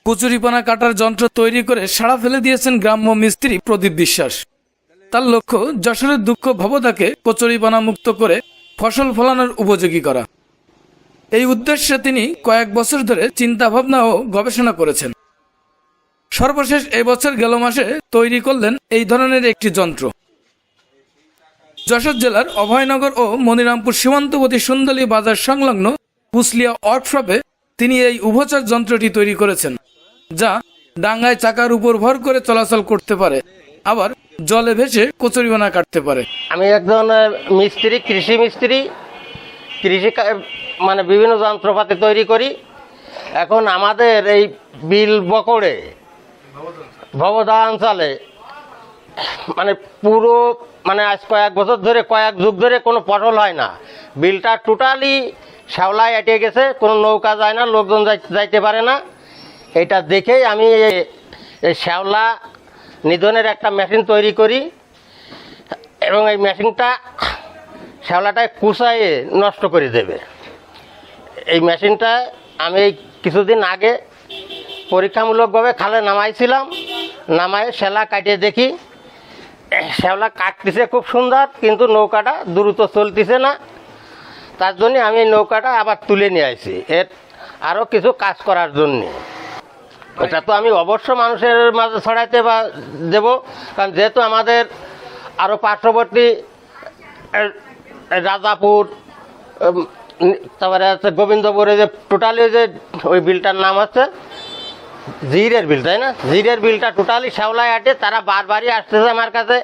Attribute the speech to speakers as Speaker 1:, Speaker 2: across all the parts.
Speaker 1: কচুরিপানা কাটার যন্ত্র তৈরি করে সাড়া ফেলে দিয়েছেন গ্রাম্য মিস্ত্রি প্রদীপ বিশ্বাস। তার লক্ষ্য যশোরের দুঃখ ভবদাকে কচুরিপানা মুক্ত করে ফসল ফলানোর উপযোগী করা। এই উদ্দেশ্যে তিনি কয়েক বছর ধরে চিন্তা ভাবনা ও গবেষণা করেছেন। সর্বশেষ এই বছর গেল মাসে তৈরি করলেন এই ধরনের একটি যন্ত্র। যশোর জেলার অভয়নগর ও মনিরামপুর সীমান্তবর্তী সুন্দলী বাজার সংলগ্ন পুসলিয়া ওয়ার্কশপে তিনি এই উভচর যন্ত্রটি তৈরি করেছেন, যা ডাঙ্গায় চাকার উপর ভর করে চলাচল করতে পারে, আবার জলে ভেসে কচুরিপানা কাটতে পারে।
Speaker 2: আমি একজন মিস্ত্রি, কৃষি মিস্ত্রি, মানে বিভিন্ন যন্ত্রপাতি তৈরি করি। এখন আমাদের এই বিল বকড়ে ভবদা অঞ্চলে মানে পুরো আজ কয়েক বছর ধরে, কয়েক যুগ ধরে কোনো ফসল হয় না। বিলটা টোটালি শ্যাওলায় এঁটে গেছে, কোনো নৌকা যায় না, লোকজন যাইতে পারে না। এটা দেখেই আমি এই শ্যাওলা নিধনের একটা মেশিন তৈরি করি এবং এই মেশিনটা শ্যাওলাটায় কুচাইয়ে নষ্ট করে দেবে। এই মেশিনটা আমি কিছুদিন আগে পরীক্ষামূলকভাবে খালে নামাইছিলাম, নামায় শ্যাওলা কাটিয়ে দেখি শ্যাওলা কাটতেছে খুব সুন্দর, কিন্তু নৌকাটা দ্রুত চলতেছে না। তার জন্য আমি এই নৌকাটা আবার তুলে নিয়ে আসি এর আরও কিছু কাজ করার জন্যে। এটা তো আমি অবশ্য মানুষের মাঝে ছড়াইতে বা দেব, কারণ যেহেতু আমাদের আরও পার্শ্ববর্তী রাজাপুর, তারপরে হচ্ছে গোবিন্দপুরে যে টোটালি যে ওই বিলটার নাম হচ্ছে জিরের বিল, তাই না? জিরের বিলটা টোটালি শ্যাওলায় আটে, তারা বারবারই আসতেছে আমার কাছে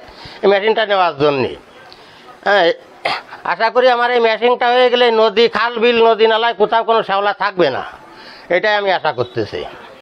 Speaker 2: এই মেশিনটা নেওয়ার জন্যে। হ্যাঁ, আশা করি আমার এই মেশিনটা হয়ে গেলে নদী, খাল, বিল, নদী নালায় কোথাও কোনো শ্যাওলা থাকবে না, এটাই আমি আশা করতেছি।